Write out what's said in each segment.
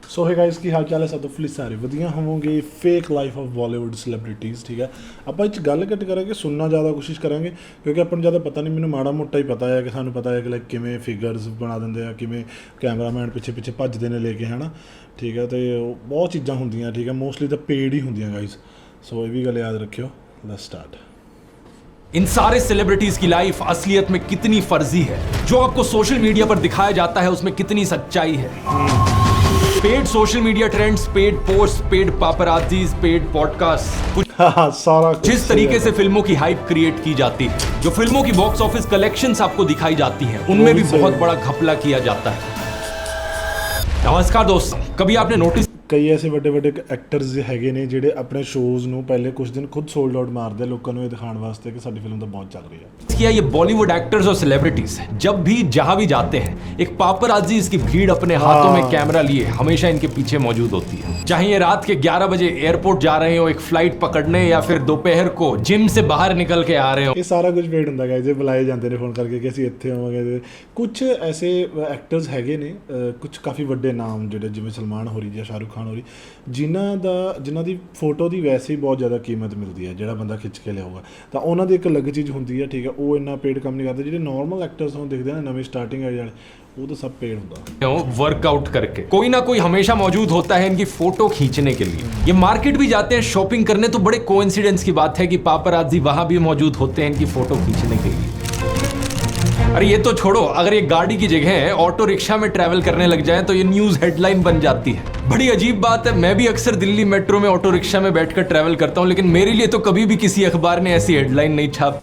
सो है गाइस, की हाल चाल है? सब तो सारे वधिया होवोगे। Fake life of Bollywood celebrities, ठीक है। ਆਪਾਂ ਇਹ 'ਚ ਗੱਲ ਘੱਟ ਕਰਾਂਗੇ, ਸੁਣਨਾ ਜ਼ਿਆਦਾ ਕੋਸ਼ਿਸ਼ ਕਰਾਂਗੇ ਕਿਉਂਕਿ ਆਪਾਂ ਨੂੰ ਜ਼ਿਆਦਾ ਪਤਾ ਨਹੀਂ। ਮੈਨੂੰ ਮਾੜਾ ਮੋਟਾ ਹੀ ਪਤਾ ਹੈ ਕਿ ਸਾਨੂੰ ਪਤਾ ਹੈ ਕਿ ਲਾਈਕ ਕਿਵੇਂ ਫਿਗਰਸ ਬਣਾ ਦਿੰਦੇ ਆ, ਕਿਵੇਂ ਕੈਮਰਾਮੈਨ ਪਿੱਛੇ ਪਿੱਛੇ ਭੱਜਦੇ ਨੇ ਲੈ ਕੇ, ਹੈ ਨਾ, ਠੀਕ ਹੈ। ਅਤੇ ਬਹੁਤ ਚੀਜ਼ਾਂ ਹੁੰਦੀਆਂ, ਠੀਕ ਹੈ। ਮੋਸਟਲੀ ਤਾਂ ਪੇਡ ਹੀ ਹੁੰਦੀਆਂ ਗਾइस, ਸੋ ਇਹ ਵੀ ਗੱਲ ਯਾਦ ਰੱਖਿਓ। Let's start. इन सारे सेलिब्रिटीज की लाइफ असलियत में कितनी फर्जी है, जो आपको सोशल मीडिया पर दिखाया जाता है उसमें कितनी सच्चाई है। Paid social media trends, paid post, paid paparazzis, paid podcast, सारा जिस तरीके से फिल्मों की हाइप क्रिएट की जाती है, जो फिल्मों की बॉक्स ऑफिस कलेक्शंस आपको दिखाई जाती हैं, उनमें भी बहुत बड़ा घपला किया जाता है। नमस्कार दोस्तों, कभी आपने नोटिस ਕਈ ਐਸੇ ਵੱਡੇ ਵੱਡੇ ਐਕਟਰਸ ਹੈਗੇ ਨੇ ਜਿਹੜੇ ਆਪਣੇ ਸ਼ੋਜ਼ ਨੂੰ ਪਹਿਲੇ ਕੁਝ ਦਿਨ ਖੁਦ ਸੋਲਡ ਆਊਟ ਮਾਰਦੇ ਲੋਕਾਂ ਨੂੰ ਇਹ ਦਿਖਾਉਣ ਵਾਸਤੇ ਕਿ ਸਾਡੀ ਫਿਲਮ ਤਾਂ ਬਹੁਤ ਚੱਲ ਰਹੀ ਹੈ। किया ये बॉलीवुड एक्टर्स और सेलिब्रिटीज जब भी जहां भी जाते हैं, एक पापराजी इसकी भीड़ अपने हाथों में कैमरा लिए हमेशा इनके पीछे मौजूद होती है। चाहे ये रात के 11 बजे एयरपोर्ट जा रहे हो एक फ्लाइट पकड़ने, या फिर दोपहर को जिम से बाहर निकल के आ रहे हो, ਇਹ ਸਾਰਾ ਕੁਝ ਵੇਟ ਹੁੰਦਾ ਗਾਇਜ਼। ਇਹ ਬੁਲਾਏ ਜਾਂਦੇ ਨੇ ਫੋਨ ਕਰਕੇ ਕਿ ਅਸੀਂ ਇੱਥੇ ਆਵਾਂਗੇ। ਕੁਝ ਐਸੇ ਐਕਟਰਸ ਹੈਗੇ ਨੇ, ਕੁਝ ਕਾਫੀ ਵੱਡੇ ਨਾਮ ਜਿਹੜੇ ਜਿਵੇਂ ਸਲਮਾਨ ਹੋਰੀ ਜਾਂ ਸ਼ਾਹਰੁਖ ਖਾਨ ਹੋਰੀ, ਜਿਨ੍ਹਾਂ ਦੀ ਫੋਟੋ ਦੀ ਵੈਸੇ ਹੀ ਬਹੁਤ ਜ਼ਿਆਦਾ ਕੀਮਤ ਮਿਲਦੀ ਹੈ। ਜਿਹੜਾ ਬੰਦਾ ਖਿੱਚ ਕੇ ਲਿਆਊਗਾ ਤਾਂ ਉਹਨਾਂ ਦੀ ਇੱਕ ਅਲੱਗ ਚੀਜ਼ ਹੁੰਦੀ ਹੈ, ਠੀਕ ਹੈ। ਉਹ ਇੰਨਾ ਪੇਡ ਕੰਮ ਨਹੀਂ ਕਰਦੇ। ਜਿਹੜੇ ਨॉर्मल ਐਕਟਰਸ ਨੂੰ ਦੇਖਦੇ ਨੇ ਨਵੇਂ स्टार्टिंग वाले, वो तो सब पेड होता है। वर्कआउट करके कोई ना कोई हमेशा मौजूद होता है इनकी फोटो खींचने के लिए। ये मार्केट भी जाते हैं शॉपिंग करने, तो बड़े कोइंसिडेंस की बात है कि पापराजी वहां भी मौजूद होते हैं इनकी फोटो खींचने के लिए। अरे ये तो छोड़ो, अगर ये गाड़ी की जगह ऑटो रिक्शा में ट्रैवल करने लग जाए तो ये न्यूज हेडलाइन बन जाती है। बड़ी अजीब बात है, मैं भी अक्सर दिल्ली मेट्रो में ऑटो रिक्शा में बैठकर ट्रैवल करता हूं, लेकिन मेरे लिए तो कभी भी किसी अखबार ने ऐसी हेडलाइन नहीं छाप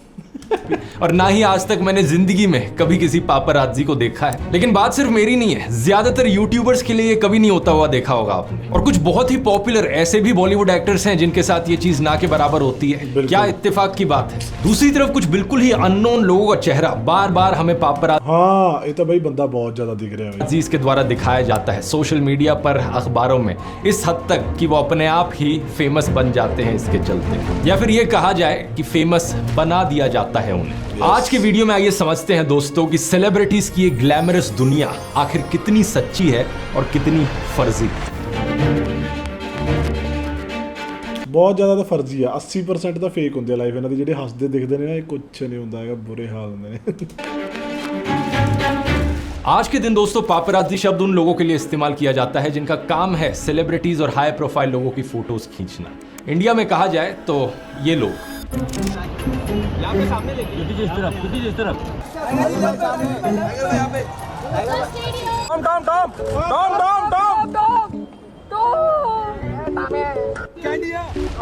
और ना ही आज तक मैंने जिंदगी में कभी किसी पापराजी को देखा है। लेकिन बात सिर्फ मेरी नहीं है, ज्यादातर यूट्यूबर्स के लिए ये कभी नहीं होता हुआ देखा होगा आपने। और कुछ बहुत ही पॉपुलर ऐसे भी बॉलीवुड एक्टर्स हैं जिनके साथ ये चीज ना के बराबर होती है। क्या इत्तेफाक की बात है। दूसरी तरफ कुछ बिल्कुल ही अननोन लोगों का चेहरा बार बार हमें पापराजी हाँ, ये तो भाई बंदा बहुत ज्यादा दिख रहा है अजीज के द्वारा दिखाया जाता है सोशल मीडिया पर, अखबारों में, इस हद तक कि वो अपने आप ही फेमस बन जाते हैं इसके चलते, या फिर ये कहा जाए कि फेमस बना दिया जाता है उन्हें। आज के वीडियो में आइए समझते हैं दोस्तों कि सेलिब्रिटीज की ये ग्लैमरस दुनिया आखिर कितनी सच्ची है और कितनी फर्जी। बहुत ज़्यादा तो फर्जी है। 80% तो फेक होंगे लाइफ इन्होंने। ਜਿਹੜੇ ਹੱਸਦੇ ਦਿਖਦੇ ਨੇ ਨਾ, ਇਹ ਕੁਛ ਨਹੀਂ ਹੁੰਦਾ ਹੈਗਾ, बुरे हाल ਹੁੰਦੇ ਨੇ। आज के दिन दोस्तों पापराजी शब्द उन लोगों के लिए इस्तेमाल किया जाता है जिनका काम है सेलिब्रिटीज और हाई प्रोफाइल लोगों की फोटोज खींचना। इंडिया में कहा जाए तो ये लोग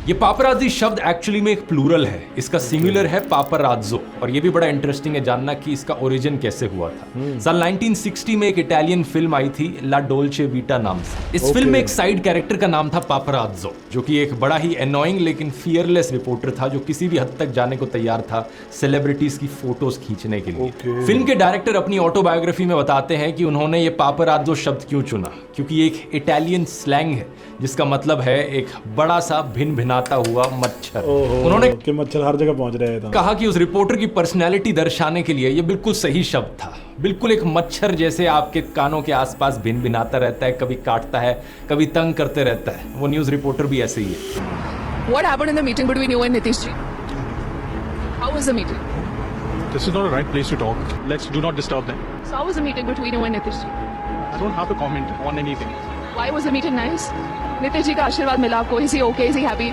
ये पापराजी शब्द एक्चुअली में एक प्लूरल है, इसका सिंगुलर है पापराज़ो। और ये भी बड़ा इंटरेस्टिंग है जानना कि इसका ओरिजिन कैसे हुआ था। साल 1960 में एक इटालियन फिल्म आई थी ला डोल्चे वीटा नाम से। इस फिल्म में एक साइड कैरेक्टर का नाम था पापराज़ो, जो कि एक बड़ा ही एनोइंग लेकिन फियरलेस रिपोर्टर था जो किसी भी हद तक जाने को तैयार था सेलिब्रिटीज की फोटोज खींचने के लिए। फिल्म के डायरेक्टर अपनी ऑटोबायोग्राफी में बताते हैं कि उन्होंने ये पापराज़ो शब्द क्यों चुना, क्योंकि एक इटालियन स्लैंग है जिसका मतलब है एक बड़ा सा भिन भिनाता हुआ मच्छर। उन्होंने कि मच्छर हर जगह पहुंच रहे थे। कहा कि उस रिपोर्टर की पर्सनैलिटी दर्शाने के लिए ये बिल्कुल सही शब्द था। बिल्कुल एक मच्छर जैसे आपके कानों के आसपास भिन भिनाता रहता है, कभी काटता है, कभी तंग करते रहता है। वो न्यूज रिपोर्टर भी ऐसे ही है। What happened in the meeting between you and Nitish ji? How was the meeting? This is not the right place to talk. Let's do not disturb them. So how was the meeting between you and Nitish ji? I don't have to comment on anything. Why was the meeting nice? Nitish ji का आशीर्वाद मिला आपको? Is he okay? Is he happy?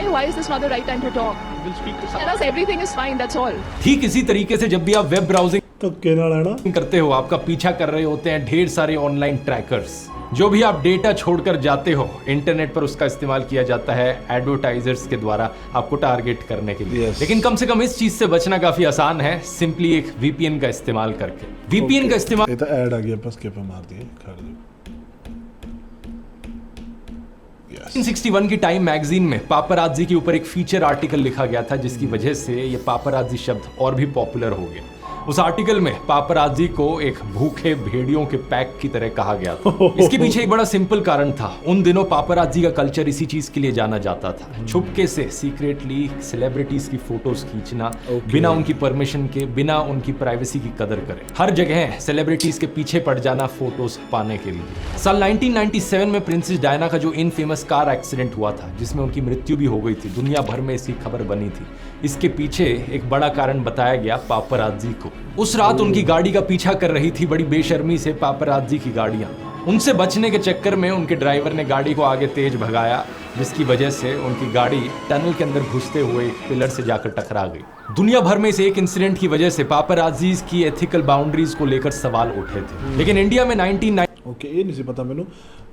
Why is this not the right time to talk? We'll speak to Tell someone. us everything is fine, that's all. ठीक इसी तरीके से जब भी आप वेब ब्राउजिंग ਧੱਕੇ ਨਾਲ है ना करते हो, आपका पीछा कर रहे होते हैं ढेर सारे ऑनलाइन ट्रैकर्स। जो भी आप डेटा छोड़कर जाते हो इंटरनेट पर, उसका इस्तेमाल किया जाता है एडवर्टाइजर्स के द्वारा आपको टारगेट करने के लिए। लेकिन कम से कम इस चीज से बचना काफी आसान है, सिंपली एक वीपीएन का इस्तेमाल करके। वीपीएन का इस्तेमाल ये तो ऐड आ गया, बस स्किप मार दिए, खड़ दो। 1961 की टाइम मैगजीन में पापराजी के ऊपर एक फीचर आर्टिकल लिखा गया था जिसकी वजह से ये पापराजी शब्द और भी पॉपुलर हो गया। उस आर्टिकल में पापराजी को एक भूखे भेड़ियों के पैक की तरह कहा गया था। इसके पीछे एक बड़ा सिंपल कारण था। उन दिनों पापराजी का कल्चर इसी चीज के लिए जाना जाता था, छुपके से सीक्रेटली सेलिब्रिटीज की फोटोज खींचना, बिना उनकी परमिशन के, बिना उनकी प्राइवेसी की कदर करे, हर जगह सेलिब्रिटीज के पीछे पड़ जाना फोटोज पाने के लिए। साल 1997 में प्रिंसेस डायना का जो इनफेमस कार एक्सीडेंट हुआ था, जिसमें उनकी मृत्यु भी हो गई थी, दुनिया भर में इसकी खबर बनी थी। इसके पीछे एक बड़ा कारण बताया गया पापराजी को। उस रात उनकी गाड़ी का पीछा कर रही थी बड़ी बेशर्मी से पापराजी की गाड़ियां। उनसे बचने के चक्कर में उनके ड्राइवर ने गाड़ी को आगे तेज भगाया, जिसकी वजह से उनकी गाड़ी टनल के अंदर घुसते हुए एक पिलर से जाकर टकरा गई। दुनिया भर में इस एक इंसिडेंट की वजह से पापराजीज की एथिकल बाउंड्रीज को लेकर सवाल उठे थे। लेकिन इंडिया में 1990s ये नहीं पता मैनू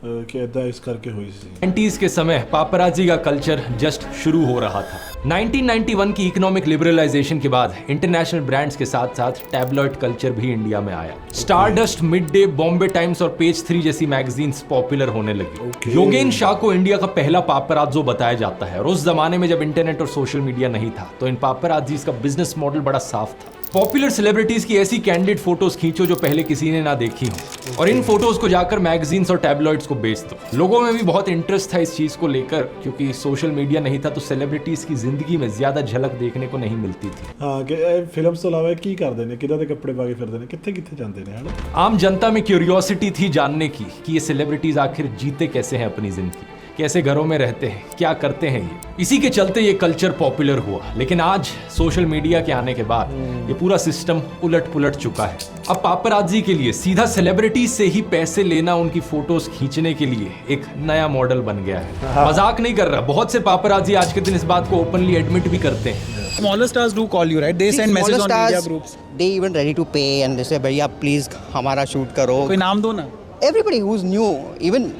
कि इदा इस करके हुई सी। 90s के समय पापराजी का कल्चर जस्ट शुरू हो रहा था। 1991 की इकोनॉमिक लिबरलाइजेशन के बाद इंटरनेशनल ब्रांड्स के साथ साथ टैबलॉइड कल्चर भी इंडिया में आया। Stardust, mid day, Bombay times और पेज 3 जैसी मैगजीन्स पॉपुलर होने लगी। योगेन शाह को इंडिया का पहला पापराजो बताया जाता है, और उस जमाने में जब इंटरनेट और सोशल मीडिया नहीं था तो इन पापराजीज का बिजनेस मॉडल बड़ा साफ था। पॉपुलर सेलिब्रिटीज की ऐसी कैंडिड फोटोज खींचो जो पहले किसी ने ना देखी हो, और इन फोटोज को जाकर मैगजीन्स और टैबलॉइड्स को बेच दो। लोगों में भी बहुत इंटरेस्ट था इस चीज को लेकर, क्योंकि सोशल मीडिया नहीं था तो सेलिब्रिटीज की जिंदगी में ज्यादा झलक देखने को नहीं मिलती थी। हाँ कि फिल्म्स ਤੋਂ ਇਲਾਵਾ ਕੀ ਕਰਦੇ ਨੇ, ਕਿਦਾਂ ਦੇ ਕੱਪੜੇ ਪਾ ਕੇ ਫਿਰਦੇ ਨੇ, ਕਿੱਥੇ ਕਿੱਥੇ ਜਾਂਦੇ ਨੇ, ਹੈ ਨਾ। आम जनता में क्यूरियोसिटी थी जानने की कि ये सेलिब्रिटीज आखिर जीते कैसे हैं अपनी जिंदगी, कैसे घरों में रहते हैं, क्या करते हैं ये। इसी के चलते ये कल्चर पॉपुलर हुआ। लेकिन आज सोशल मीडिया के आने के बाद ये पूरा सिस्टम उलट पुलट चुका है। अब पापराजी के लिए सीधा सेलिब्रिटीज से ही पैसे लेना उनकी फोटोज खींचने के लिए एक नया मॉडल बन गया है। मजाक नहीं कर रहा, बहुत से पापराजी आज के दिन इस बात को ओपनली एडमिट भी करते हैं। Smaller stars do call you, right? They See, send messages on smaller media stars, groups. They even ready to pay and they say भैया please हमारा shoot करो. कोई नाम दो ना. Everybody who's new, even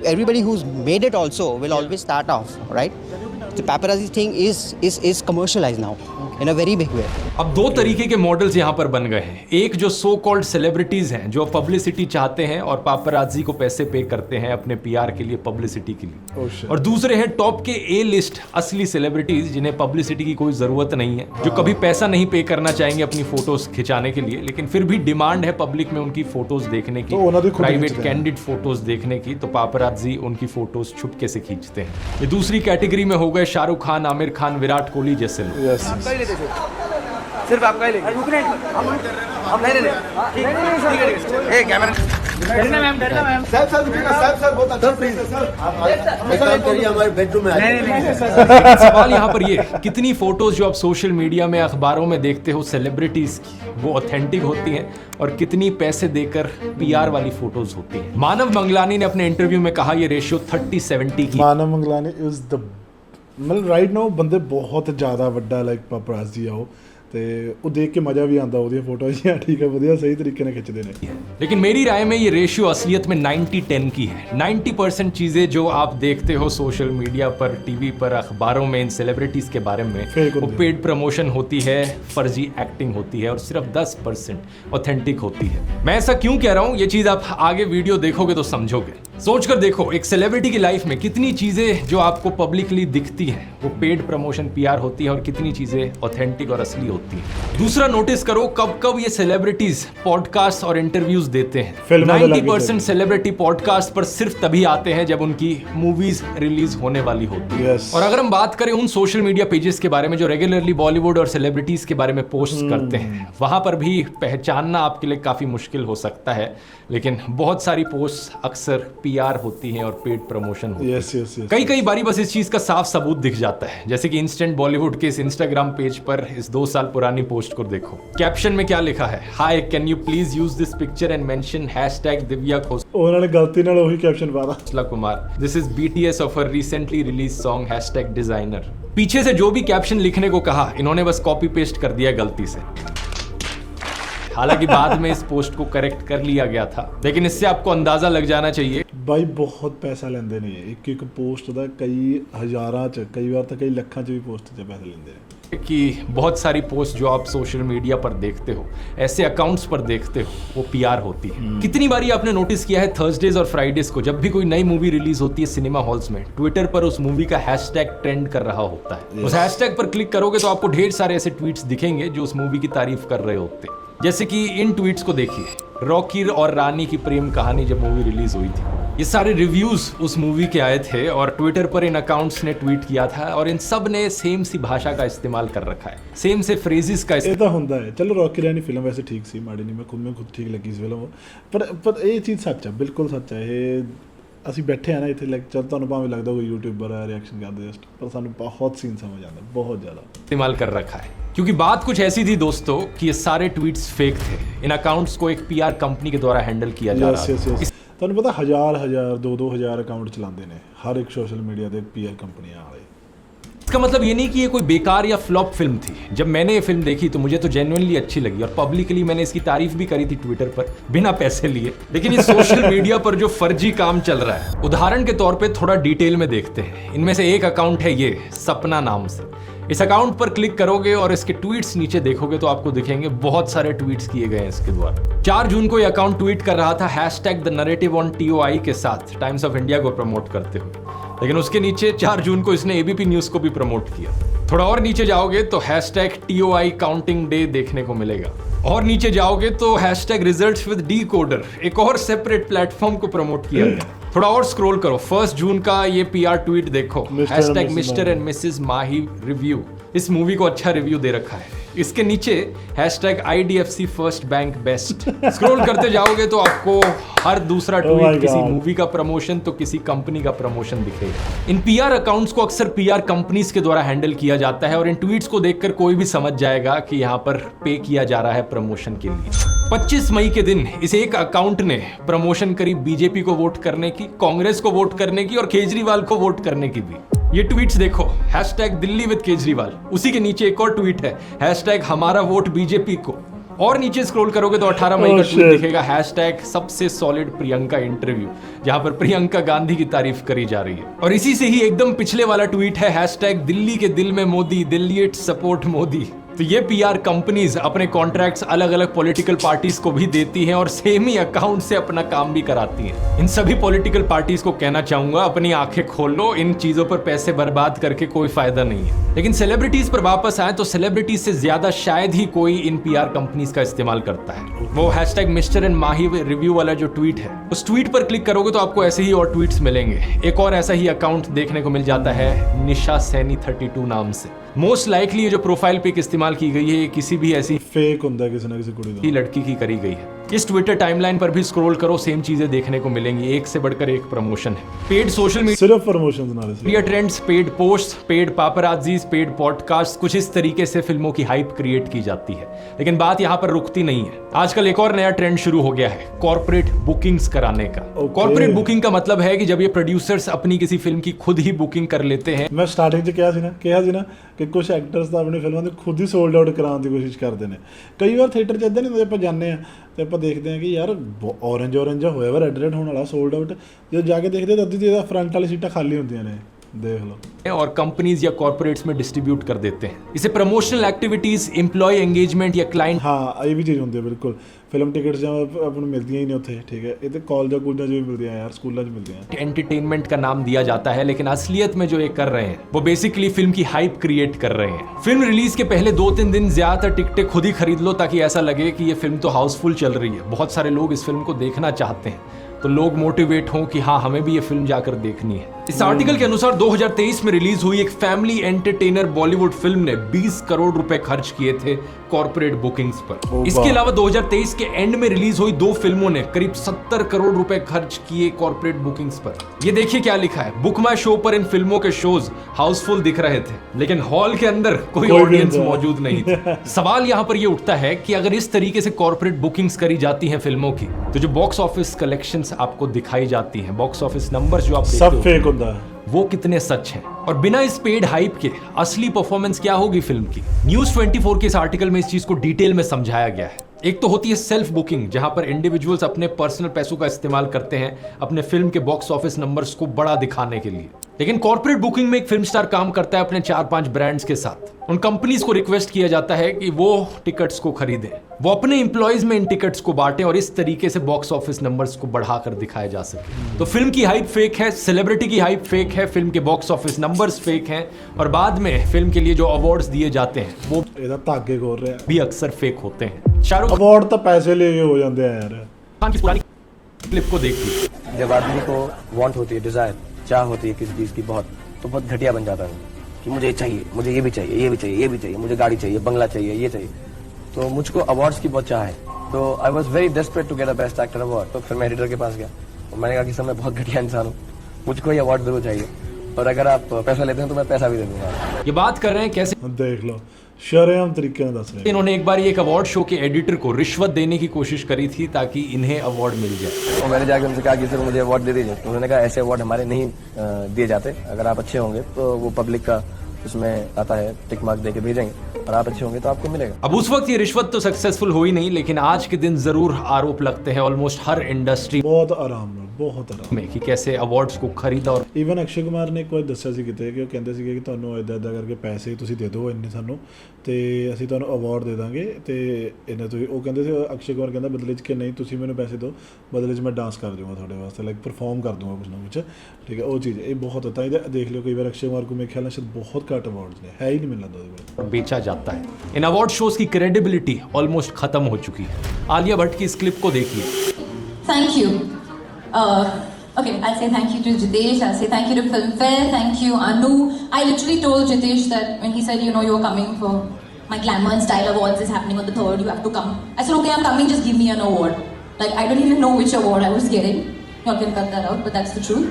everybody who's made it also will always start off, right? The paparazzi thing is commercialized now in a very big way. अब दो तरीके के मॉडल्स यहाँ पर बन गए हैं। एक जो सो कॉल्ड सेलिब्रिटीज हैं जो पब्लिसिटी चाहते हैं और पापराजी को पैसे पे करते हैं अपने पीआर के लिए, पब्लिसिटी के लिए। और दूसरे हैं टॉप के ए लिस्ट असली सेलिब्रिटीज जिन्हें पब्लिसिटी की कोई जरूरत नहीं है, जो कभी पैसा नहीं पे करना चाहेंगे अपनी फोटोज खिंचाने के लिए, लेकिन फिर भी डिमांड है पब्लिक में उनकी फोटोज देखने की, प्राइवेट कैंडिड फोटोज देखने की, तो पापराजी उनकी फोटोज छुपके से खींचते हैं। ये दूसरी कैटेगरी में हो गए शाहरुख खान, आमिर खान, विराट कोहली जैसे लोग। सिर्फ आपका ही लेंगे। हम नहीं ले ठीक है कैमरा डरना मैम सर बहुत अच्छा प्लीज काम करिए हमारे बेडरूम में नहीं सवाल यहाँ पर ये, कितनी फोटोज जो आप सोशल मीडिया में, अखबारों में देखते हो सेलिब्रिटीज की, वो ऑथेंटिक होती हैं और कितनी पैसे देकर पीआर वाली फोटोज होती हैं। मानव मंगलानी ने अपने इंटरव्यू में कहा ये रेशियो 30-70 की। मानव मंगलानी इज द मतलब राइट नाउ ਬੰਦੇ ਬਹੁਤ ਜ਼ਿਆਦਾ ਵੱਡਾ ਲਾਈਕ ਪਾਪਰਾਜ਼ੀ ਆ ਉਹ, ਤੇ ਉਹ ਦੇਖ ਕੇ ਮਜ਼ਾ ਵੀ ਆਉਂਦਾ, ਉਹਦੀਆਂ ਫੋਟੋਆਂ ਜਿਹੀਆਂ ਠੀਕ ਹੈ ਵਧੀਆ ਸਹੀ ਤਰੀਕੇ ਨਾਲ खिंचते ਨੇ। लेकिन मेरी राय में ये रेशियो असलियत में 90-10 की है। 90% चीजें जो आप देखते हो सोशल मीडिया पर, टीवी पर, अखबारों में इन सेलिब्रिटीज के बारे में, वो पेड प्रमोशन होती है, फर्जी एक्टिंग होती है, और सिर्फ 10% ऑथेंटिक होती है। मैं ऐसा क्यों कह रहा हूँ, ये चीज आप आगे वीडियो देखोगे तो समझोगे। सोच कर देखो, एक सेलिब्रिटी की लाइफ में कितनी चीजें जो आपको पब्लिकली दिखती हैं वो पेड प्रमोशन पीआर होती है और कितनी चीजें ऑथेंटिक और असली होती हैं। दूसरा नोटिस करो कब कब ये सेलिब्रिटीज पॉडकास्ट और इंटरव्यूज देते हैं। 90% सेलिब्रिटी पॉडकास्ट पर सिर्फ तभी आते हैं जब उनकी मूवीज रिलीज होने वाली होती है। और अगर हम बात करें उन सोशल मीडिया पेजेस के बारे में जो रेगुलरली बॉलीवुड और सेलिब्रिटीज के बारे में पोस्ट करते हैं, वहां पर भी पहचानना आपके लिए काफी मुश्किल हो सकता है। लेकिन बहुत सारी पोस्ट अक्सर पीआर होती हैं और पेड प्रमोशन होती है। कई बारी बस इस चीज का साफ सबूत दिख जाता है, जैसे कि इंस्टेंट बॉलीवुड के इस इंस्टाग्राम पेज पर इस 2 साल पुरानी पोस्ट को देखो। कैप्शन में क्या लिखा है, hi can you please use this picture and mention #Divya उन्होंने गलती नाल वही कैप्शन पाया, Kumar this is BTS of her recently release song #designer. पीछे से जो भी कैप्शन लिखने को कहा इन्होंने बस कॉपी पेस्ट कर दिया गलती से। हालांकि बाद में इस पोस्ट को करेक्ट कर लिया गया था, लेकिन इससे आपको अंदाजा लग जाना चाहिए भाई बहुत पैसा लेंदे ने एक पोस्ट ਦਾ कई हज़ारां च, कई बार तो कई ਲੱਖਾਂ च भी पोस्ट च पैसे लेंदे ने। कि बहुत सारी पोस्ट जो आप सोशल मीडिया पर देखते हो, ऐसे अकाउंट्स पर देखते हो, वो पीआर होती है। कितनी बारी आपने नोटिस किया है थर्सडेज और फ्राइडेज को जब भी कोई नई मूवी रिलीज होती है सिनेमा हॉल्स में, ट्विटर पर उस मूवी का हैशटैग ट्रेंड कर रहा होता है। उस हैशटैग पर क्लिक करोगे तो आपको ढेर सारे ऐसे ट्वीट्स दिखेंगे जो उस मूवी की तारीफ कर रहे होते हैं। जैसे कि इन ट्वीट्स को देखिए, रॉकी और रानी की प्रेम कहानी जब मूवी रिलीज हुई थी, ये सारे रिव्यूज उस मूवी के आए थे और ट्विटर पर इन अकाउंट्स ने ट्वीट किया था और इन सब ने सेम सी भाषा का इस्तेमाल कर रखा है, सेम से फ्रेजेस का ਇਹ ਤਾਂ ਹੁੰਦਾ ਹੈ। ਚਲੋ ਰੌਕੀ ਰਾਣੀ ਫਿਲਮ ਵੈਸੇ ਠੀਕ ਸੀ, ਮਾੜੀ ਨਹੀਂ, ਮੈਂ ਖੁਦ ਠੀਕ ਲੱਗੀ ਇਸ ਫਿਲਮ। ਪਰ ਇਹ ਚੀਜ਼ ਸੱਚ ਹੈ, ਬਿਲਕੁਲ ਸੱਚ ਹੈ। ਇਹ ਅਸੀਂ ਬੈਠੇ ਆ ਨਾ ਇੱਥੇ ਲੈਕਚਰ, ਤੁਹਾਨੂੰ ਭਾਵੇਂ ਲੱਗਦਾ ਕੋਈ ਯੂਟਿਊਬਰ ਆ ਰਿਐਕਸ਼ਨ ਕਰਦੇ ਜਸਟ, ਪਰ ਸਾਨੂੰ ਬਹੁਤ ਸੀਨ समझ आता है, बहुत ज़्यादा इस्तेमाल कर रखा है। क्योंकि बात कुछ ऐसी थी दोस्तों कि ये सारे ट्वीट्स फेक थे। इन अकाउंट्स को एक पीआर कंपनी के द्वारा हैंडल किया जा रहा है। ਤੁਹਾਨੂੰ ਪਤਾ ਹਜ਼ਾਰ 2,000 ਅਕਾਊਂਟ ਚਲਾਉਂਦੇ ਨੇ ਹਰ ਇੱਕ ਸੋਸ਼ਲ ਮੀਡੀਆ ਦੇ ਪੀਆਰ ਕੰਪਨੀਆਂ ਵਾਲੇ। इसका मतलब ये नहीं कि ये कोई बेकार या फ्लॉप फिल्म थी। जब मैंने ये फिल्म देखी तो मुझे तो जेन्युइनली अच्छी लगी और पब्लिकली मैंने इसकी तारीफ भी करी थी ट्विटर पर बिना पैसे लिए। लेकिन ये सोशल मीडिया पर जो फर्जी काम चल रहा है, उदाहरण के तौर पे थोड़ा डिटेल में देखते हैं। इनमें से एक अकाउंट है ये सपना नाम से। इस अकाउंट पर क्लिक करोगे और इसके ट्वीट्स नीचे देखोगे तो आपको दिखेंगे बहुत सारे ट्वीट्स किए गए हैं इसके द्वारा। 4 जून को ये अकाउंट ट्वीट कर रहा था hashtag the narrative on TOI के साथ, टाइम्स ऑफ इंडिया को प्रमोट करते हुए। लेकिन उसके नीचे 4 जून को इसने ABP न्यूज को भी प्रमोट किया। थोड़ा और नीचे जाओगे तो हैशटैग TOI काउंटिंग डे देखने को मिलेगा। और नीचे जाओगे तो हैशटैग रिजल्ट्स विद डीकोडर, एक और सेपरेट प्लेटफॉर्म को प्रमोट किया गया। थोड़ा और स्क्रॉल करो, 1 जून का ये PR ट्वीट देखो, hashtag mister and Mrs Mahi review, इस मूवी को अच्छा रिव्यू दे रखा है। इसके नीचे hashtag IDFC first bank best. Scroll करते जाओगे तो आपको हर दूसरा ट्वीट किसी मूवी का प्रमोशन तो किसी कंपनी का प्रमोशन दिखेगा। इन PR अकाउंट्स को अक्सर PR कंपनीज के द्वारा हैंडल किया जाता है और इन ट्वीट्स को देखकर कोई भी समझ जाएगा कि यहाँ पर पे किया जा रहा है प्रमोशन के लिए। 25 मई के दिन इस एक अकाउंट ने प्रमोशन करी BJP को वोट करने की, कांग्रेस को वोट करने की और केजरीवाल को वोट करने की भी। ये ट्वीट्स देखो, हैशटैग दिल्ली विद केजरीवाल, उसी के नीचे एक और ट्वीट है हैशटैग हमारा वोट BJP को। और नीचे स्क्रॉल करोगे तो 18 मई का ट्वीट दिखेगा हैशटैग सबसे सॉलिड प्रियंका इंटरव्यू, जहां पर प्रियंका गांधी की तारीफ करी जा रही है। और इसी से ही एकदम पिछले वाला ट्वीट है हैशटैग दिल्ली के दिल में मोदी, दिल्ली सपोर्ट मोदी। तो ये PR कंपनीज अपने कॉन्ट्रैक्ट्स अलग अलग पॉलिटिकल पार्टीज को भी देती हैं और सेम ही अकाउंट से अपना काम भी कराती हैं। इन सभी पॉलिटिकल पार्टीज को कहना चाहूंगा, अपनी आंखें खोल लो, इन चीजों पर पैसे बर्बाद करके कोई फायदा नहीं है। लेकिन सेलिब्रिटीज पर वापस आए तो सेलिब्रिटीज से ज्यादा शायद ही कोई इन PR कंपनीज का इस्तेमाल करता है। वो hashtag mister and Mahi review वाला जो ट्वीट है, उस ट्वीट पर क्लिक करोगे तो आपको ऐसे ही और ट्वीट्स मिलेंगे। एक और ऐसा ही अकाउंट देखने को मिल जाता है निशा सैनी 32 नाम से। मोस्ट लाइकली ये जो प्रोफाइल पिक इस्तेमाल की गई है, किसी भी ऐसी फेक ਹੁੰਦਾ ਕਿਸੇ ਨਾ ਕਿਸੇ ਕੁੜੀ ਦਾ, लड़की की करी गई है। इस ट्विटर टाइमलाइन पर भी स्क्रॉल करो, सेम चीजें देखने को मिलेंगी, एक से बढ़कर एक प्रमोशन है। पेड सोशल मीडिया ਸਿਰਫ ਪ੍ਰਮੋਸ਼ਨਸ ਨਾਲ ਸੀ। Trends, paid post, paid paparazzis, paid podcast, कुछ इस तरीके से फिल्मों की हाइप क्रिएट की जाती है। लेकिन बात यहाँ पर रुकती नहीं है। आजकल एक और नया ट्रेंड शुरू हो गया है, कॉर्पोरेट बुकिंग्स कराने का। कॉर्पोरेट बुकिंग का मतलब है कि जब ये प्रोड्यूसर्स अपनी किसी फिल्म की खुद ही बुकिंग कर लेते हैं। ਮੈਂ ਸਟਾਰਟਿੰਗ 'ਚ ਕਿਹਾ ਸੀ ਨਾ ਕਿ ਕੁਝ ਐਕਟਰਸ ਤਾਂ ਆਪਣੀ ਫਿਲਮਾਂ ਦੇ ਖੁਦ ਹੀ ਸੋਲਡ ਆਊਟ ਕਰਾਉਣ ਦੀ ਕੋਸ਼ਿਸ਼ ਕਰਦੇ ਨੇ। ਕਈ ਵਾਰ ਥੀਏਟਰ 'ਚ ਇੱਦਾਂ ਨਹੀਂ ਹੁੰਦਾ, ਆਪਾਂ ਜਾਂਦੇ ਆ ਤੇ ਆਪਾਂ ਦੇਖਦੇ ਆ ਕਿ ਯਾਰ ਔਰੇਂਜ ਹੋਇਆ ਵਾ, ਰੈੱਡ ਹੋਣ ਵਾਲਾ, ਸੋਲਡ ਆਊਟ। ਜਦੋਂ ਜਾ ਕੇ ਦੇਖਦੇ ਤਾਂ ਅੱਧੀ ਦੀ ਫਰੰਟ ਵਾਲੀ ਸੀਟਾਂ ਖਾਲੀ ਹੁੰਦੀਆਂ ਨੇ, देख लो। और कंपनीज या कॉर्पोरेट्स में डिस्ट्रीब्यूट कर देते हैं इसे। प्रमोशनल एक्टिविटीज, एम्प्लॉय एंगेजमेंट या क्लाइंट, हाँ ये भी चीज़ होती है बिल्कुल। फिल्म टिकट्स अपन मिलती ही नहीं होते, ठीक है। ये तो कॉलेज जो भी मिलती हैं यार, स्कूलों में मिलती हैं। एंटरटेनमेंट का नाम दिया जाता है, लेकिन असलियत में जो ये कर रहे हैं वो बेसिकली फिल्म की हाइप क्रिएट कर रहे हैं। फिल्म रिलीज के पहले 2-3 दिन ज्यादातर टिकटें खुद ही खरीद लो ताकि ऐसा लगे कि ये फिल्म तो हाउसफुल चल रही है, बहुत सारे लोग इस फिल्म को देखना चाहते हैं, तो लोग मोटिवेट हों कि हाँ हमें भी ये फिल्म जाकर देखनी है। इस आर्टिकल के अनुसार 2023 में रिलीज हुई एक फैमिली एंटरटेनर बॉलीवुड फिल्म ने 20 करोड़ रुपए खर्च किए थे कॉर्पोरेट बुकिंग्स पर। इसके अलावा 2023 के एंड में रिलीज हुई 2 फिल्मों ने करीब 70 करोड़ रुपए खर्च किए कॉर्पोरेट बुकिंग्स पर। ये देखिए क्या लिखा है, बुक माई शो पर इन फिल्मों के शोज हाउसफुल दिख रहे थे, लेकिन हॉल के अंदर कोई ऑडियंस मौजूद नहीं थी। सवाल यहाँ पर ये उठता है कि अगर इस तरीके से कॉर्पोरेट बुकिंग्स करी जाती हैं फिल्मों की, तो जो बॉक्स ऑफिस कलेक्शंस आपको दिखाई जाती हैं, बॉक्स ऑफिस नंबर्स जो आप सब फेक होता है, वो कितने सच हैं, और बिना इस पेड हाइप के असली परफॉर्मेंस क्या होगी फिल्म की। न्यूज़ 24 के इस आर्टिकल में इस चीज को डिटेल में समझाया गया है। एक तो होती है सेल्फ बुकिंग, जहां पर इंडिविजुअल्स अपने पर्सनल पैसों का इस्तेमाल करते हैं अपने फिल्म के बॉक्स ऑफिस नंबर्स को बड़ा दिखाने के लिए। लेकिन कॉर्पोरेट बुकिंग में एक फिल्म स्टार काम करता है अपने 4-5 ब्रांड्स के साथ। उन कंपनीज को रिक्वेस्ट किया जाता है कि वो टिकट्स को खरीदें, वो अपने एम्प्लॉयज में इन टिकट्स को बांटें और इस तरीके से बॉक्स ऑफिस नंबर्स को बढ़ाकर दिखाया जा सके। तो फिल्म की हाइप फेक है, सेलिब्रिटी की हाइप फेक है, फिल्म के बॉक्स ऑफिस नंबर्स फेक हैं और बाद में फिल्म के लिए जो अवार्ड्स दिए जाते हैं वो ਇਹਦਾ ਧਾਗੇ ਖੋਲ ਰਿਹਾ भी अक्सर फेक होते हैं। शाहरुख ਅਵਾਰਡ ਤਾਂ ਪੈਸੇ ਲੈ ਕੇ ਹੋ ਜਾਂਦੇ ਆ ਯਾਰ। खान की पुरानी क्लिप को देखिए। जब आदमी को वांट होती है, डिजायर, चाह होती है किसी चीज की बहुत, तो बहुत घटिया बन जाता है कि मुझे चाहिए, मुझे ये भी चाहिए, ये भी चाहिए, ये भी चाहिए, मुझे गाड़ी चाहिए, बंगला चाहिए, ये चाहिए। तो मुझको अवार्ड्स की बहुत चाह है, तो I was very desperate to get a best actor award. तो फिर मैं एडिटर के पास गया और मैंने कहा कि सर मैं बहुत घटिया इंसान हूँ, मुझको ये अवार्ड जरूर चाहिए और अगर आप पैसा लेते हैं तो मैं पैसा भी दे दूंगा। ये बात कर रहे हैं कैसे ਦੇਖ ਲਓ ਸ਼ਰੇਆਮ तरीके ਨਾਲ ਦੱਸ ਰਹੇ। इन्होंने एक बार एक अवार्ड शो के एडिटर को रिश्वत देने की कोशिश करी थी ताकि इन्हें अवार्ड मिल जाए। तो मैंने जाकर उनसे कहा कि सर मुझे अवार्ड दे दीजिए। तो उन्होंने कहा ऐसे अवार्ड हमारे नहीं दिए जाते, अगर आप अच्छे होंगे तो वो पब्लिक का उसमें आता है, टिक मार्क देके भेजेंगे और आप अच्छे होंगे तो आपको मिलेगा। अब उस वक्त ये रिश्वत तो सक्सेसफुल हुई नहीं, लेकिन आज के दिन जरूर आरोप लगते हैं ऑलमोस्ट हर इंडस्ट्री ਬਹੁਤ ਆਰਾਮ ਨਾਲ, ਬਹੁਤ ਆਰਾਮ। में कि कैसे अवार्ड्स को खरीदा और ਈਵਨ ਅਕਸ਼ੇ ਕੁਮਾਰ ਨੇ ਇੱਕ ਵਾਰ ਦੱਸਿਆ ਸੀ ਕਿਤੇ ਕਿ ਉਹ ਕਹਿੰਦੇ ਸੀਗੇ ਕਿ ਤੁਹਾਨੂੰ ਇਦਾਂ ਇਦਾਂ ਕਰਕੇ ਪੈਸੇ ਤੁਸੀਂ ਦੇ ਦਿਓ ਇੰਨੇ ਸਾਨੂੰ ਤੇ ਅਸੀਂ ਤੁਹਾਨੂੰ ਅਵਾਰਡ ਦੇ ਦਾਂਗੇ ਤੇ ਇਹਨਾਂ ਤੋਂ ਉਹ ਕਹਿੰਦੇ ਸੀ ਅਕਸ਼ੇ ਕੁਮਾਰ ਕਹਿੰਦਾ ਬਦਲੇ 'ਚ ਕਿ ਨਹੀਂ ਤੁਸੀਂ ਮੈਨੂੰ ਪੈਸੇ ਦਿਓ, ਬਦਲੇ 'ਚ ਮੈਂ ਡਾਂਸ ਕਰ ਦੂੰਗਾ ਤੁਹਾਡੇ ਵਾਸਤੇ, ਲਾਈਕ ਪਰਫਾਰਮ ਕਰ ਦੂੰਗਾ ਕੁਝ ਨਾ ਕੁਝ। ਠੀਕ ਹੈ, ਉਹ ਚੀਜ਼ ਇਹ ਬਹੁਤ ਤਾਂ ਇਹਦਾ ਦੇਖ ਲਿਓ ਕਈ ਵਾਰ ਅਕਸ਼ੇ ਕੁਮਾਰ को मेरे ख्याल से बहुत घट अवार्ड्स ने है ही नहीं मिलना दो बेचा जाता है। इन अवार्ड शोज की क्रेडिबिलिटी ऑलमोस्ट खत्म हो चुकी है। आलिया भट्ट की इस क्लिप को देखिए। Thank you. Okay, I'll say thank you to Jitesh. I'll say thank you to Filmfare. Thank you, Anu. I literally told Jitesh that when he said, you know, you're coming for my Glamour and Style Awards is happening on the 3rd. You have to come. I said, okay, I'm coming. Just give me an award. Like I don't even know which award I was getting. You all can cut that out, but that's the truth.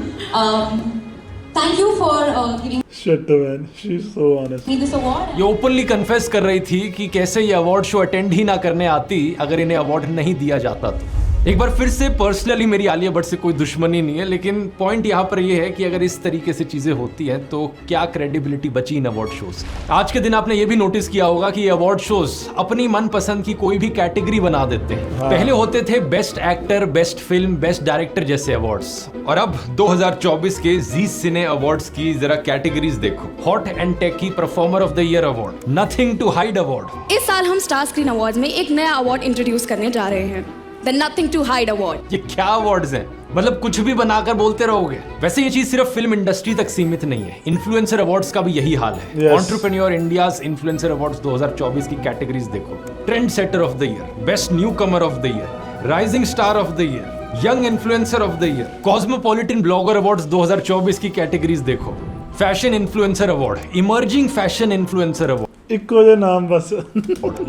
Thank you for giving shit man, she is so honest. me this award. ये openly confess कर रही थी कि कैसे ये award show attend ही ना करने आती अगर इन्हें अवार्ड नहीं दिया जाता तो। एक बार फिर से पर्सनली मेरी आलिया भट्ट से कोई दुश्मनी नहीं है, लेकिन पॉइंट यहाँ पर ये है कि अगर इस तरीके से चीजें होती हैं तो क्या क्रेडिबिलिटी बची इन अवार्ड शोज। आज के दिन आपने ये भी नोटिस किया होगा कि ये अवार्ड शोज अपनी मनपसंद की कोई भी कैटेगरी बना देते हैं। पहले होते थे best actor, best film, best director जैसे अवार्ड्स, और अब 2024 के जी सिने अवार्ड्स की जरा कैटेगरीज देखो। Hot and techie performer of the year award, nothing to hide award. इस साल हम स्टार स्क्रीन अवार्ड्स में एक नया अवार्ड इंट्रोड्यूस करने जा रहे हैं, the nothing to hide award. ये क्या अवार्ड्स हैं? मतलब कुछ भी बनाकर बोलते रहोगे। वैसे ये चीज सिर्फ फिल्म इंडस्ट्री तक सीमित नहीं है, इन्फ्लुएंसर अवार्ड्स का भी यही हाल है। Yes. Entrepreneur India's influencer awards 2024 की कैटेगरीज देखो। Trend setter of the year, best newcomer of the year, rising star of the year, young influencer of the year, cosmopolitan blogger awards 2024 की categories देखो। Fashion influencer award, emerging fashion influencer award, eco जे नाम बस।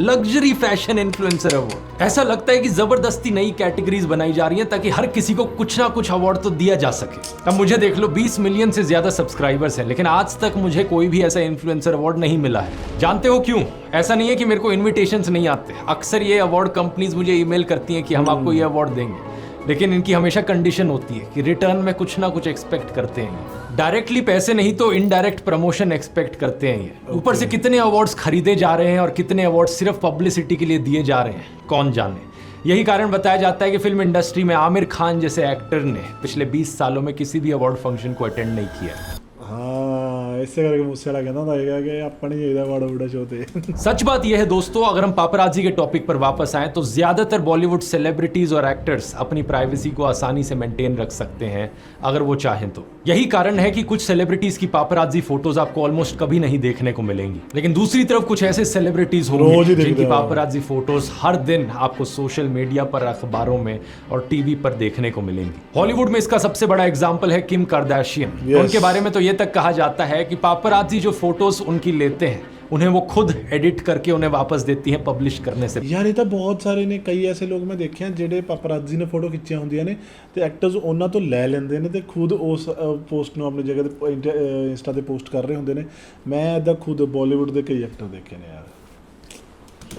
Luxury fashion influencer award. ऐसा लगता है कि जबरदस्ती नई कैटेगरीज बनाई जा रही हैं ताकि हर किसी को कुछ ना कुछ अवार्ड तो दिया जा सके। अब मुझे देख लो, 20 मिलियन से ज्यादा सब्सक्राइबर्स हैं, लेकिन आज तक मुझे कोई भी ऐसा इन्फ्लुएंसर अवार्ड नहीं मिला है। जानते हो क्यों? ऐसा नहीं है कि मेरे को इन्विटेशंस नहीं आते, अक्सर ये अवार्ड कंपनीज मुझे ईमेल करती हैं कि हम आपको ये अवार्ड देंगे, लेकिन इनकी हमेशा कंडीशन होती है कि रिटर्न में कुछ ना कुछ एक्सपेक्ट करते हैं। डायरेक्टली पैसे नहीं तो इनडायरेक्ट प्रमोशन एक्सपेक्ट करते हैं ये। ऊपर से कितने अवार्ड्स खरीदे जा रहे हैं और कितने अवार्ड्स सिर्फ पब्लिसिटी के लिए दिए जा रहे हैं, कौन जाने। यही कारण बताया जाता है कि फिल्म इंडस्ट्री में आमिर खान जैसे एक्टर ने पिछले 20 सालों में किसी भी अवार्ड फंक्शन को अटेंड नहीं किया। हाँ, इसे करके मुझसे वाला कहता था कि अपनी चाहिए बड़ा बड़ा शो थे। सच बात यह है दोस्तों, अगर हम पापराजी के टॉपिक पर वापस आएं तो ज्यादातर बॉलीवुड सेलिब्रिटीज और एक्टर्स अपनी प्राइवेसी को आसानी से मेंटेन रख सकते हैं अगर वो चाहें तो। यही कारण है कि कुछ सेलिब्रिटीज की पापराजी फोटोज आपको ऑलमोस्ट कभी नहीं देखने को मिलेंगी, लेकिन दूसरी तरफ कुछ ऐसे सेलिब्रिटीज रोज होंगे ही दिखते जिनकी हैं। पापराजी फोटोज हर दिन आपको सोशल मीडिया पर, अखबारों में और टीवी पर देखने को मिलेंगी। हॉलीवुड में इसका सबसे बड़ा एग्जाम्पल है किम कार्दाशियन। Yes. उनके बारे में तो ये तक कहा जाता है कि पापराजी जो फोटोज उनकी लेते हैं उन्हें वो खुद एडिट करके उन्हें वापस देती हैं पब्लिश करने से। ਯਾਰ ਇਹ ਤਾਂ ਬਹੁਤ ਸਾਰੇ ਨੇ, ਕਈ ਐਸੇ ਲੋਕ ਮੈਂ ਦੇਖੇ ਆ ਜਿਹੜੇ ਪਾਪਰਾਜ਼ੀ ਨੇ ਫੋਟੋ ਖਿੱਚੀਆਂ ਹੁੰਦੀਆਂ ਨੇ ਤੇ ਐਕਟਰਸ ਉਹਨਾਂ ਤੋਂ ਲੈ ਲੈਂਦੇ ਨੇ ਤੇ ਖੁਦ ਉਸ ਪੋਸਟ ਨੂੰ ਆਪਣੀ ਜਗ੍ਹਾ ਤੇ ਇੰਸਟਾ ਤੇ ਪੋਸਟ ਕਰ ਰਹੇ ਹੁੰਦੇ ਨੇ। ਮੈਂ ਇਦਾਂ ਖੁਦ ਬਾਲੀਵੁੱਡ ਦੇ ਕਈ ਐਕਟਰ ਦੇਖੇ ਨੇ यार।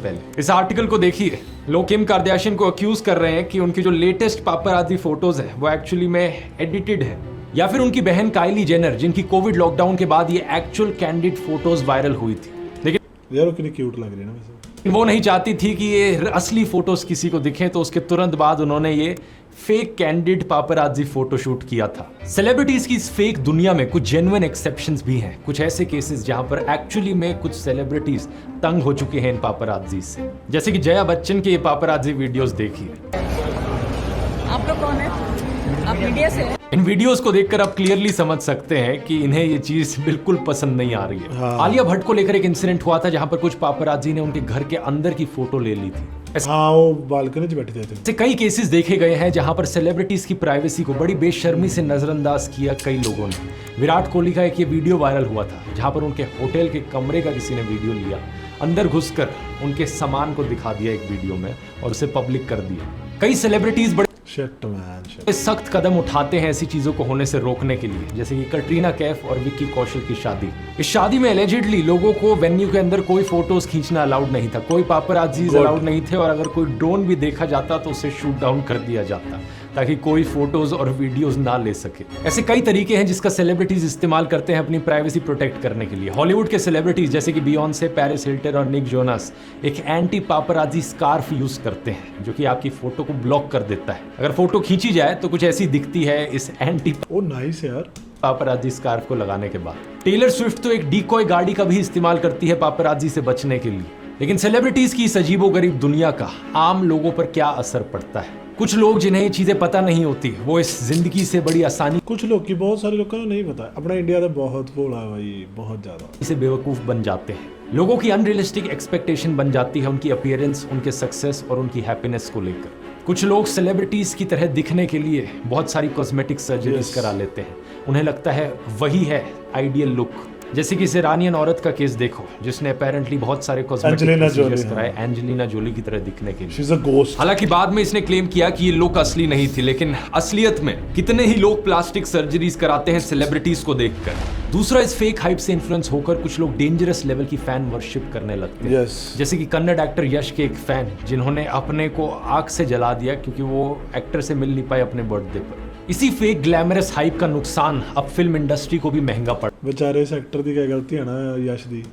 पहले इस आर्टिकल को देखिए, लोग किम कार्दाशियन को अक्यूज कर रहे हैं कि उनकी जो लेटेस्ट पापराजी फोटोज है वो एक्चुअली में एडिटेड है, या फिर उनकी बहन काइली जेनर जिनकी कोविड लॉकडाउन के बाद ये एक्चुअल कैंडिड फोटोज वायरल हुई थी। लेकिन यार वो कितनी क्यूट लग रही है ना वैसे। वो नहीं चाहती थी कि ये असली फोटोज किसी को दिखें, तो उसके तुरंत बाद उन्होंने ये फेक कैंडिड पापराजी फोटोशूट किया था। सेलिब्रिटीज की इस फेक दुनिया में कुछ जेन्युइन एक्सेप्शंस भी हैं, कुछ ऐसे केसेस जहां पर एक्चुअली में कुछ सेलिब्रिटीज तंग हो चुके हैं इन पापराजी से, जैसे कि जया बच्चन के ये पापराजी वीडियोस देखिए। आप लोग कौन है? आप मीडिया से हैं? इन वीडियोस को देखकर आप क्लियरली समझ सकते हैं कि इन्हें ये चीज बिल्कुल पसंद नहीं आ रही है। हाँ। आलिया भट्ट को लेकर एक इंसिडेंट हुआ था जहां पर कुछ पापराजी ने उनके घर के अंदर की फोटो ले ली थी। हाँ, वो बालकनी 'ਚ बैठे थे। ऐसे कई केसेस देखे गए हैं जहां पर सेलिब्रिटीज की प्राइवेसी को बड़ी बेशर्मी से नजरअंदाज किया कई लोगों ने। विराट कोहली का एक ये वीडियो वायरल हुआ था जहां पर उनके होटल के कमरे का किसी ने वीडियो लिया, अंदर घुसकर उनके सामान को दिखा दिया एक वीडियो में और उसे पब्लिक कर दिया। कई सेलिब्रिटीज बड़े शिट मैन, शिट। सख्त कदम उठाते हैं ऐसी चीजों को होने से रोकने के लिए, जैसे कि कटरीना कैफ और विक्की कौशल की शादी। इस शादी में एलिजिडली लोगों को वेन्यू के अंदर कोई फोटोज खींचना अलाउड नहीं था, कोई पापराजीज अलाउड नहीं थे, और अगर कोई ड्रोन भी देखा जाता तो उसे शूट डाउन कर दिया जाता ताकि कोई फोटोज और वीडियोस ना ले सके। ऐसे कई तरीके हैं जिसका सेलिब्रिटीज इस्तेमाल करते हैं अपनी प्राइवेसी प्रोटेक्ट करने के लिए। हॉलीवुड के सेलिब्रिटीज जैसे कि बियॉन्से, पेरिस हिल्टन और निक जोनास एक एंटी पापराजी स्कार्फ यूज करते हैं जो कि आपकी फोटो को ब्लॉक कर देता है। अगर फोटो खींची जाए तो कुछ ऐसी दिखती है इस एंटी ओ नाइस यार, पापराजी स्कार्फ को लगाने के बाद। टेलर स्विफ्ट तो एक डीकॉय गाड़ी का भी इस्तेमाल करती है पापराजी से बचने के लिए। लेकिन सेलिब्रिटीज की इस अजीबोगरीब दुनिया का आम लोगों पर क्या असर पड़ता है? कुछ लोग जिन्हें ये चीजें पता नहीं होती वो इस जिंदगी से बड़ी आसानी कुछ लोग की बहुत सारे लोगों को नहीं पता। अपना इंडिया तो बहुत भोला है भाई, बहुत ज्यादा। से बेवकूफ बन जाते हैं। लोगों की अनरियलिस्टिक एक्सपेक्टेशन बन जाती है उनकी अपीयरेंस, उनके सक्सेस और उनकी हैप्पीनेस को लेकर। कुछ लोग सेलिब्रिटीज की तरह दिखने के लिए बहुत सारी कॉस्मेटिक सर्जरीज करा लेते हैं। उन्हें लगता है वही है आइडियल लुक। जैसे कि इस ईरानियन औरत का केस देखो जिसने अपेरेंटली बहुत सारे कॉस्मेटिक सर्जरीज कराए एंजेलिना जोली की तरह दिखने के लिए। She is a ghost. हालांकि बाद में इसने क्लेम किया कि ये लुक असली नहीं थी, लेकिन असलियत में कितने ही लोग प्लास्टिक सर्जरीज कराते हैं सेलिब्रिटीज को देखकर। दूसरा, इस फेक हाइप से इन्फ्लुएंस होकर कुछ लोग डेंजरस लेवल की फैन वर्शिप करने लगते हैं। जैसे कि कन्नड़ एक्टर यश के एक फैन जिन्होंने अपने को आग से जला दिया क्योंकि वो एक्टर से मिल नहीं पाए अपने बर्थडे पर। इसी फेक ग्लैमरस हाइप का नुकसान अब फिल्म इंडस्ट्री को भी महंगा पड़ बेचारे इस एक्टर की क्या गलती है ना यश दी।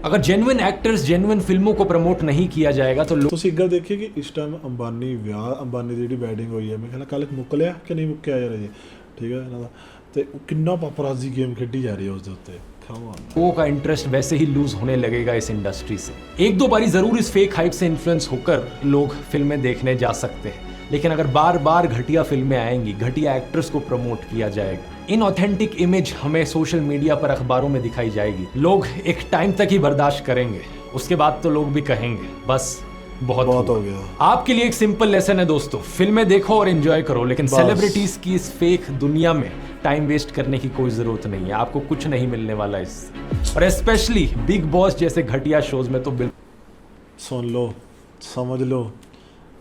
अगर जेन्युइन एक्टर्स जेन्युइन फिल्मों को प्रमोट नहीं किया जाएगा तो ਤੁਸੀਂ ਗੱਲ ਦੇਖੀਏ ਕਿ ਇਸ ਟਾਈਮ ਅੰਬਾਨੀ ਦੀ ਜਿਹੜੀ ਵੈਡਿੰਗ ਹੋਈ ਹੈ, ਮੈਂ ਕਹਿੰਦਾ ਕੱਲ ਮੁੱਕ ਲਿਆ ਕਿ ਨਹੀਂ ਮੁੱਕਿਆ ਯਾਰ ਇਹ, ਠੀਕ ਹੈ ਇਹਨਾਂ ਦਾ, ਤੇ ਉਹ ਕਿੰਨਾ ਪਾਪਰਾਜ਼ੀ ਗੇਮ ਖੇਡੀ ਜਾ ਰਹੀ ਹੈ ਉਸ ਦੇ ਉੱਤੇ। लोगों का इंटरेस्ट वैसे ही लूज होने लगेगा इस इंडस्ट्री से। एक दो बारी जरूर इस फेक हाइप से इन्फ्लुएंस होकर लोग फिल्में देखने जा सकते हैं, लेकिन अगर बार बार घटिया फिल्में आएंगी, घटिया एक्टर्स को प्रमोट किया जाएगा, इनऑथेंटिक इमेज हमें सोशल मीडिया पर अखबारों में दिखाई जाएगी, लोग एक टाइम तक ही बर्दाश्त करेंगे, उसके बाद तो लोग भी कहेंगे बस बहुत हो गया। आपके लिए एक सिंपल लेसन है दोस्तों, फिल्में देखो और एंजॉय करो, लेकिन सेलिब्रिटीज की इस फेक दुनिया में टाइम वेस्ट करने की कोई जरूरत नहीं है। आपको कुछ नहीं मिलने वाला इससे, और स्पेशली बिग बॉस जैसे घटिया शोज में तो बिल्कुल सुन लो, समझ लो,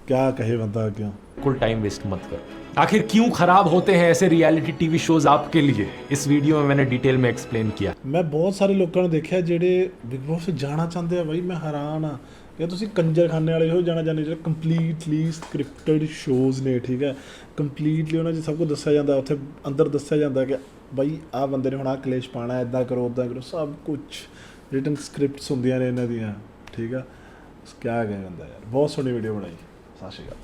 क्या कहे बंदा, क्या बिल्कुल टाइम वेस्ट मत करो। आखिर क्यों खराब होते हैं ऐसे रियलिटी टीवी शोज आपके लिए, इस वीडियो में मैंने डिटेल में एक्सप्लेन किया। मैं बहुत सारे लोगों ने देखा ਜਿਹੜੇ बिग बॉस जाना चाहते हैं, भाई मैं हैरान हाँ ਕਿ ਤੁਸੀਂ ਕੰਜਰਖਾਨੇ ਵਾਲੇ ਹੋ ਜਾਣਾ ਚਾਹੁੰਦੇ ਜਿਹੜੇ ਕੰਪਲੀਟਲੀ ਸਕ੍ਰਿਪਟਡ ਸ਼ੋਜ਼ ਨੇ, ਠੀਕ ਹੈ, ਕੰਪਲੀਟਲੀ ਉਹਨਾਂ 'ਚ ਸਭ ਕੁਝ ਦੱਸਿਆ ਜਾਂਦਾ, ਉੱਥੇ ਅੰਦਰ ਦੱਸਿਆ ਜਾਂਦਾ ਕਿ ਬਾਈ ਆਹ ਬੰਦੇ ਨੇ ਹੁਣ ਆਹ ਕਲੇਸ਼ ਪਾਉਣਾ, ਇੱਦਾਂ ਕਰੋ ਉੱਦਾਂ ਕਰੋ, ਸਭ ਕੁਝ ਰਿਟਨ ਸਕ੍ਰਿਪਟਸ ਹੁੰਦੀਆਂ ਨੇ ਇਹਨਾਂ ਦੀਆਂ, ਠੀਕ ਆ। ਕਿਆ ਕਹੇ ਬੰਦਾ ਯਾਰ, ਬਹੁਤ ਸੋਹਣੀ ਵੀਡੀਓ ਬਣਾਈ। ਸਤਿ ਸ਼੍ਰੀ ਅਕਾਲ।